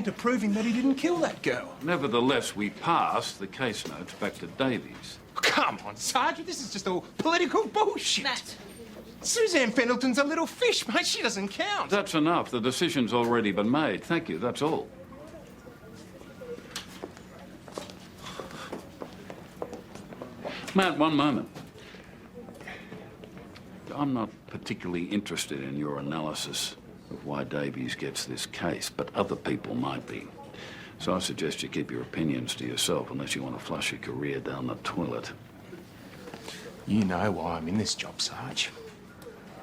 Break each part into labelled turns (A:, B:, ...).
A: to proving that he didn't kill that girl.
B: Nevertheless, we pass the case notes back to Davies.
A: Come on, Sergeant, this is just all political bullshit.
C: Matt.
A: Suzanne Fendleton's a little fish, mate. She doesn't count.
B: That's enough. The decision's already been made. Thank you, that's all. Matt, one moment. I'm not particularly interested in your analysis of why Davies gets this case, but other people might be. So I suggest you keep your opinions to yourself unless you want to flush your career down the toilet.
A: You know why I'm in this job, Sarge.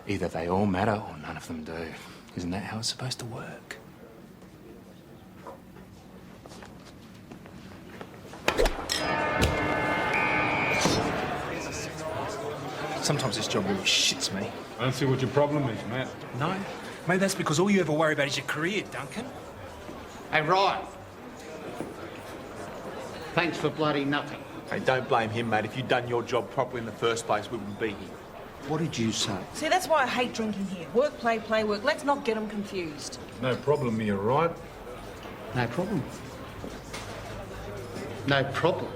A: Either they all matter or none of them do. Isn't that how it's supposed to work? Sometimes this job really shits me.
D: I don't see what your problem is, Matt.
A: No? Maybe that's because all you ever worry about is your career, Duncan.
E: Hey, Ryan. Thanks for bloody nothing.
F: Hey, don't blame him, mate. If you'd done your job properly in the first place, we wouldn't be here.
E: What did you say?
C: See, that's why I hate drinking here. Work, play, play, work. Let's not get them confused.
D: No problem here, right?
E: No problem. No problem.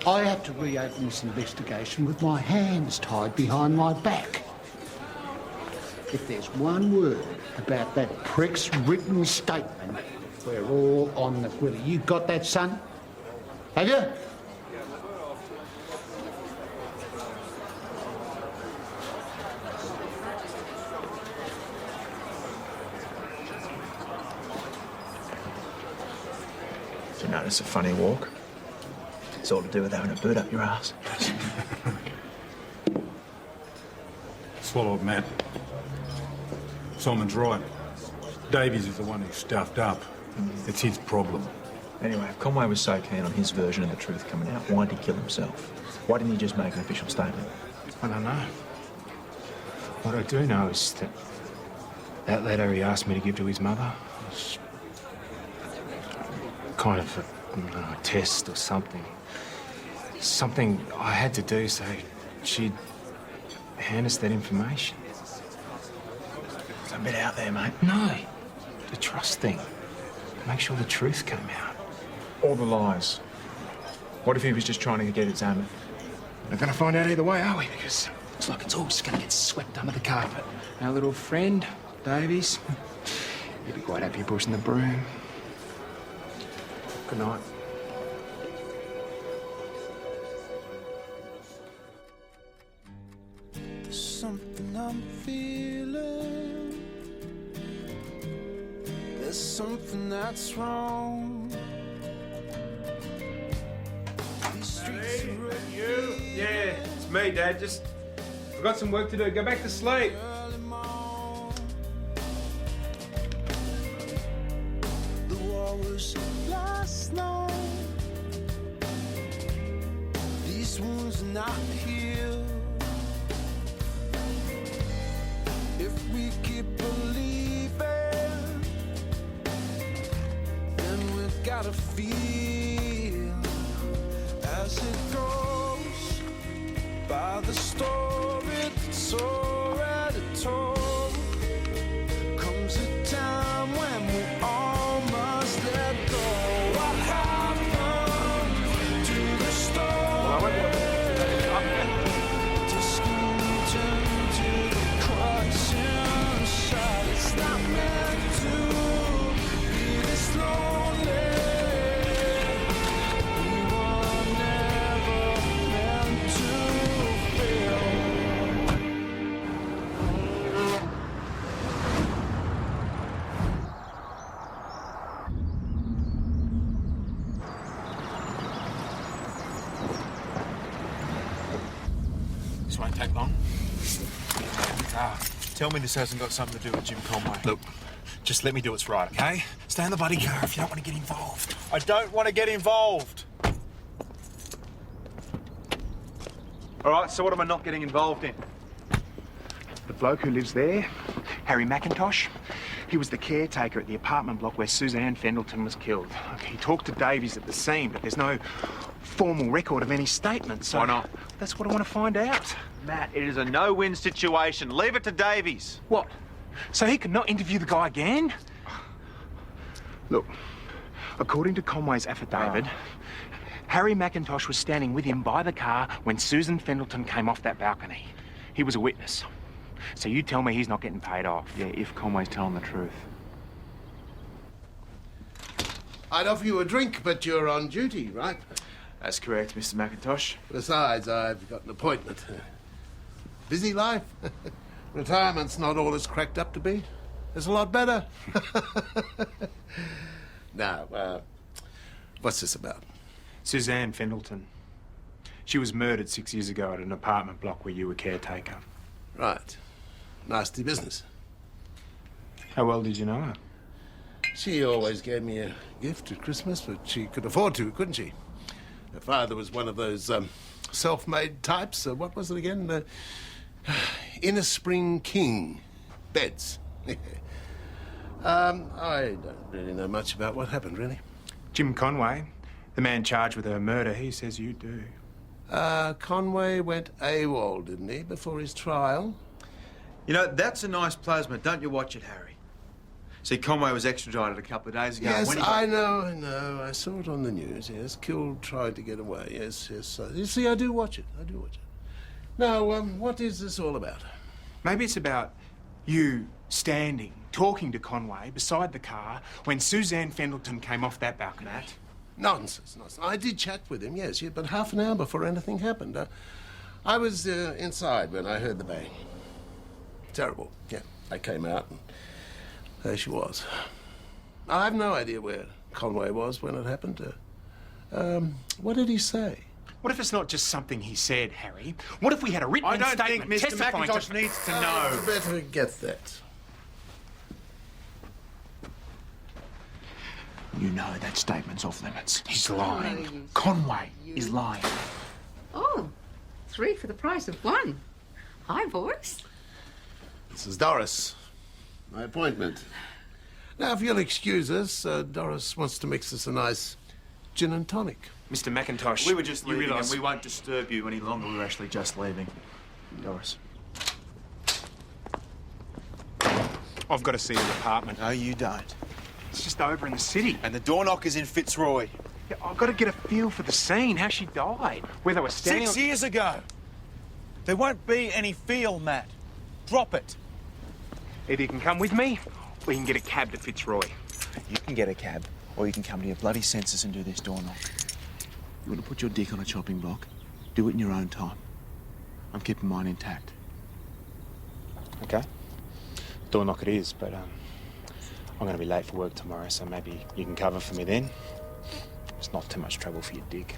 E: I have to reopen this investigation with my hands tied behind my back. If there's one word about that prick's written statement, we're all on the grilly. You got that, son? Have you?
F: Did you notice a funny walk? It's all to do with having a boot up your ass.
D: Swallow it, Matt. Simon's right. Davies is the one who stuffed up. It's his problem.
F: Anyway, if Conway was so keen on his version of the truth coming out, why did he kill himself? Why didn't he just make an official statement?
A: I don't know. What I do know is that that letter he asked me to give to his mother was kind of a test or something. Something I had to do so she'd hand us that information.
F: It's a bit out there, mate.
A: No, the trust thing. Make sure the truth came out.
F: All the lies. What if he was just trying to get examined?
A: We're not going to find out either way, are we? Because looks like it's all just going to get swept under the carpet. Our little friend, Davies, he'd be quite happy pushing the broom. Good night.
G: There's something I'm feeling. There's something that's wrong.
H: Hey, you? Yeah, it's me, Dad. Just I've got some work to do. Go back to sleep.
G: The war was last night. These wounds are not healed. If we keep believing, then we've gotta feel as it goes by the story that's already told. Comes a time when we all must let go. What happened to the story? Just turn to the crux inside. It's not meant to be this lonely. We were never meant to feel.
A: This won't take long.
F: Tell me this hasn't got something to do with Jim Conway.
A: Look, just let me do what's right, okay? Stay in the bloody car if you don't want to get involved.
F: I don't want to get involved. All right, so what am I not getting involved in?
I: The bloke who lives there, Harry McIntosh, he was the caretaker at the apartment block where Suzanne Fendleton was killed. He talked to Davies at the scene, but there's no formal record of any statement, so...
F: Why not?
I: That's what I want to find out.
F: Matt, it is a no-win situation. Leave it to Davies.
I: What? So he could not interview the guy again? Look, according to Conway's affidavit, Harry McIntosh was standing with him by the car when Susan Fendleton came off that balcony. He was a witness. So you tell me he's not getting paid off.
J: Yeah, if Conway's telling the truth.
K: I'd offer you a drink, but you're on duty, right?
F: That's correct, Mr. McIntosh.
K: Besides, I've got an appointment. Busy life. Retirement's not all it's cracked up to be. It's a lot better. Now, what's this about?
I: Suzanne Fendleton. She was murdered 6 years ago at an apartment block where you were caretaker.
K: Right. Nasty business.
I: How well did you know her?
K: She always gave me a gift at Christmas, but she could afford to, couldn't she? Her father was one of those self-made types. What was it again? Inner Spring King beds. I don't really know much about what happened, really.
I: Jim Conway, the man charged with her murder, he says you do.
K: Conway went AWOL, didn't he, before his trial?
F: You know, that's a nice plasma. Don't you watch it, Harry? See, Conway was extradited a couple of days ago.
K: Yes,
F: when he...
K: I know. I saw it on the news, yes. Killed, tried to get away, yes. You see, I do watch it. Now, what is this all about?
I: Maybe it's about you standing, talking to Conway beside the car when Suzanne Fendleton came off that balcony.
K: Matt? Nonsense. I did chat with him, yes, but half an hour before anything happened. I was inside when I heard the bang. Terrible. Yeah, I came out and there she was. I have no idea where Conway was when it happened. What did he say?
I: What if it's not just something he said, Harry? What if we had a written statement
F: I don't think Mr.
I: testifying
F: McIntosh needs to know.
K: You better get that.
F: You know that statement's off limits.
I: He's lying.
F: Conway is lying.
L: Oh, 3 for the price of 1. Hi, boys.
K: This is Doris. My appointment. Now, if you'll excuse us, Doris wants to mix us a nice gin and tonic.
I: Mr. McIntosh,
F: We were just
I: you
F: leaving
I: realise...
F: and we won't disturb you any longer. We're actually just leaving. Doris.
I: I've got to see your apartment.
F: No, you don't.
I: It's just over in the city.
F: And the door knocker's in Fitzroy.
I: Yeah, I've got to get a feel for the scene, how she died, where they were standing...
F: 6 years ago. There won't be any feel, Matt. Drop it.
I: Either you can come with me, or you can get a cab to Fitzroy.
F: You can get a cab, or you can come to your bloody senses and do this door knock. You want to put your dick on a chopping block? Do it in your own time. I'm keeping mine intact.
I: Okay. Door knock it is, but I'm going to be late for work tomorrow, so maybe you can cover for me then. It's not too much trouble for your dick.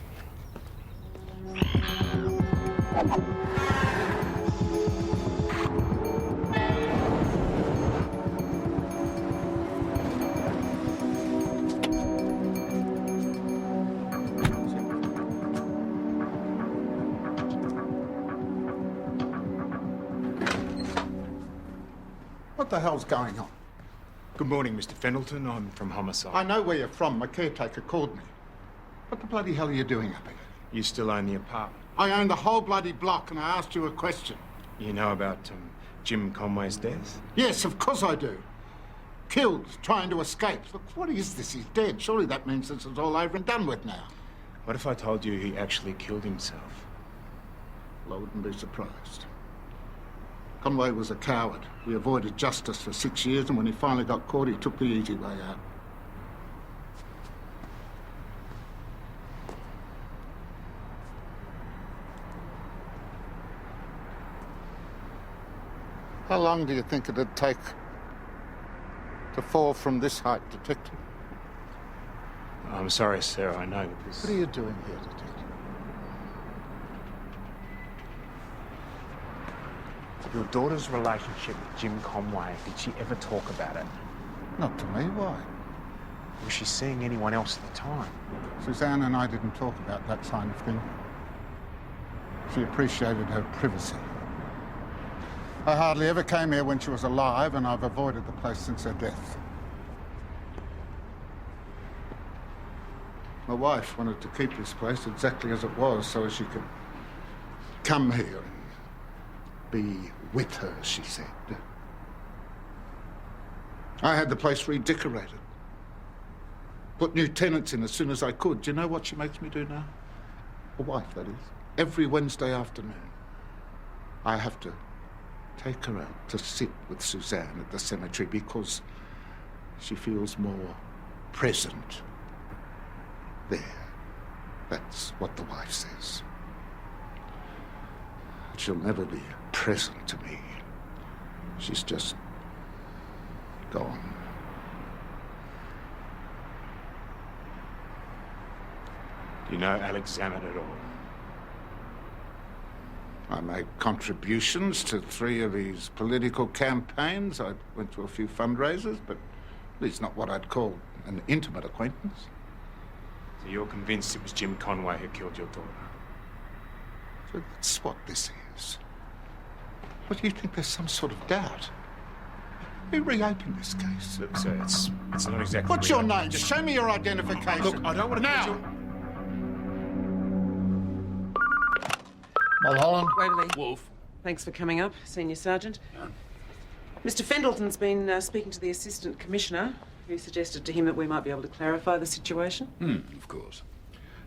E: What the hell's going on?
I: Good morning, Mr. Fendleton. I'm from Homicide.
E: I know where you're from. My caretaker called me. What the bloody hell are you doing up here?
I: You still own the apartment.
E: I own the whole bloody block, and I asked you a question.
I: You know about Jim Conway's death?
E: Yes, of course I do. Killed, trying to escape. Look, what is this? He's dead. Surely that means this is all over and done with now.
I: What if I told you he actually killed himself?
E: Well, I wouldn't be surprised. Conway was a coward. We avoided justice for 6 years, and when he finally got caught, he took the easy way out. How long do you think it'd take to fall from this height, Detective?
I: I'm sorry, sir. I know that this...
E: What are you doing here, Detective?
I: Your daughter's relationship with Jim Conway, did she ever talk about it?
E: Not to me, why?
I: Was she seeing anyone else at the time?
E: Suzanne and I didn't talk about that kind of thing. She appreciated her privacy. I hardly ever came here when she was alive, and I've avoided the place since her death. My wife wanted to keep this place exactly as it was, so as she could come here and be with her, she said. I had the place redecorated.
M: put new tenants in as soon as I could. Do you know what she makes me do now? A wife, that is. Every Wednesday afternoon, I have to take her out to sit with Suzanne at the cemetery because she feels more present there. That's what the wife says. She'll never be present to me. She's just gone.
I: Do you know Alex Zammit at all?
M: I made contributions to 3 of his political campaigns. I went to a few fundraisers, but at least not what I'd call an intimate acquaintance.
I: So you're convinced it was Jim Conway who killed your daughter?
M: So that's what this is. What, do you think there's some sort of doubt? Are you reopening this case?
I: Look, sir, it's not exactly...
M: What's your name? Just show me your identification.
I: Look, I don't want to...
M: Now!
N: Mulholland.
O: Waverley.
B: Wolf.
O: Thanks for coming up, Senior Sergeant. Mr. Fendleton's been speaking to the Assistant Commissioner, who suggested to him that we might be able to clarify the situation.
B: Of course.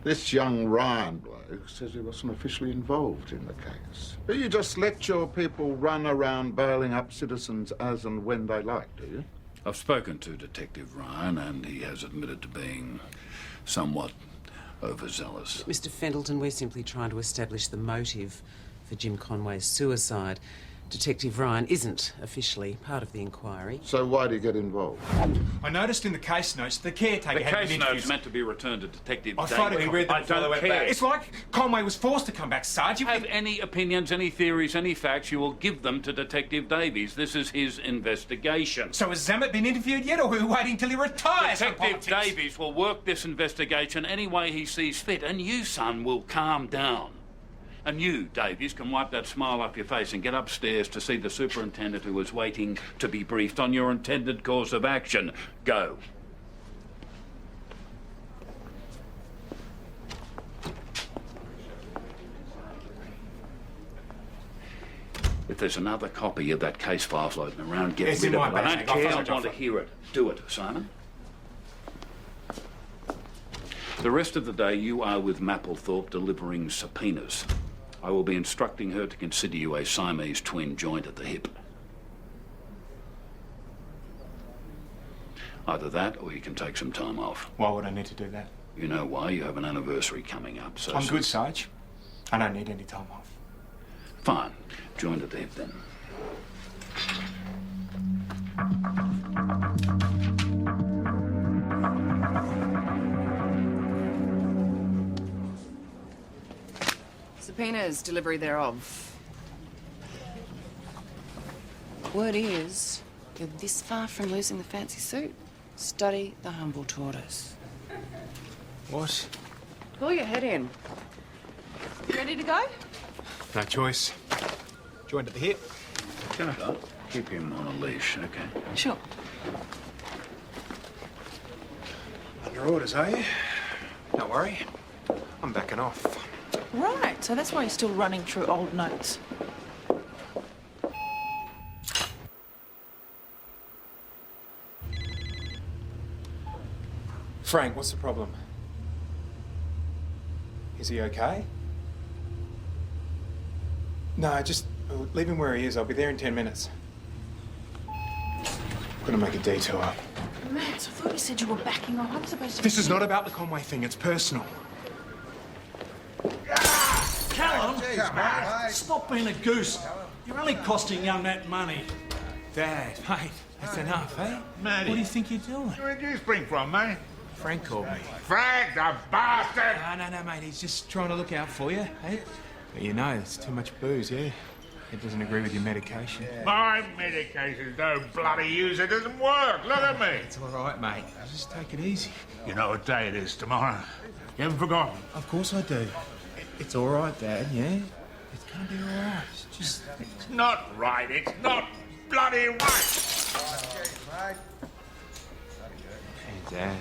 M: This young Ryan bloke says he wasn't officially involved in the case. But you just let your people run around bailing up citizens as and when they like, do you?
B: I've spoken to Detective Ryan, and he has admitted to being somewhat overzealous.
O: Mr. Fendleton, we're simply trying to establish the motive for Jim Conway's suicide. Detective Ryan isn't officially part of the inquiry.
M: So why do you get involved?
H: I noticed in the case notes the caretaker
B: The
H: had
B: case
H: been
B: notes
H: interviewed.
B: meant to be returned to Detective
H: I
B: Davis.
H: thoroughly read them
B: I
H: before they
B: don't
H: went
B: care.
H: back. It's like Conway was forced to come back, Sarge.
B: Have any opinions, any theories, any facts, you will give them to Detective Davies. This is his investigation.
H: So has Zammit been interviewed yet, or are we waiting till he retires?
B: Detective Davies will work this investigation any way he sees fit, and you, son, will calm down. And you, Davies, can wipe that smile off your face and get upstairs to see the superintendent who is waiting to be briefed on your intended course of action. Go. If there's another copy of that case file floating around, get
H: It's
B: rid
H: in
B: of
H: my
B: it. I
H: bag.
B: don't care. I
H: I'll
B: want
H: find
B: to
H: it.
B: hear it. Do it, Simon. The rest of the day, you are with Mapplethorpe delivering subpoenas. I will be instructing her to consider you a Siamese twin joint at the hip. Either that, or you can take some time off.
I: Why would I need to do that?
B: You know why? You have an anniversary coming up, so...
I: I'm good, Sarge. I don't need any time off.
B: Fine. Joint at the hip, then.
P: Subpoenas, delivery thereof. Word is, you're this far from losing the fancy suit. Study the humble tortoise.
I: What?
P: Pull your head in. You ready to go?
H: No choice. Joined at the hip.
B: Keep him on a leash, okay?
P: Sure.
H: Under orders, are you? Don't worry. I'm backing off.
C: Right, so that's why you're still running through old notes.
H: Frank, what's the problem? Is he okay? No, just leave him where he is. I'll be there in 10 minutes. Gonna make a detour.
C: Matt, I thought you said you were backing off. I'm supposed to...
H: This is not about the Conway thing. It's personal.
N: Callum, stop being a goose. You're only costing young Nat money.
H: Dad, mate, that's enough, eh?
N: Matty.
H: What do you think you're doing?
N: Where'd you spring from, mate?
H: Frank called me.
N: Frank, the bastard!
H: No, mate. He's just trying to look out for you, eh? But you know, it's too much booze, yeah? It doesn't agree with your medication.
N: My medication don't bloody use. It doesn't work. Look at me.
H: It's all right, mate. Just take it easy.
N: You know what day it is tomorrow? You haven't forgotten?
H: Of course I do. It's all right, Dad, yeah? It's gonna be all right. It's just...
N: It's not right. It's not bloody right.
H: Hey, Dad.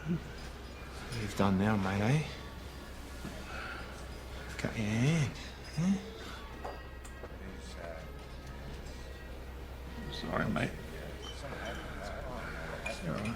H: What you've done now, mate, eh? Cut your hand, eh?
N: Sorry, mate.
H: It's all right.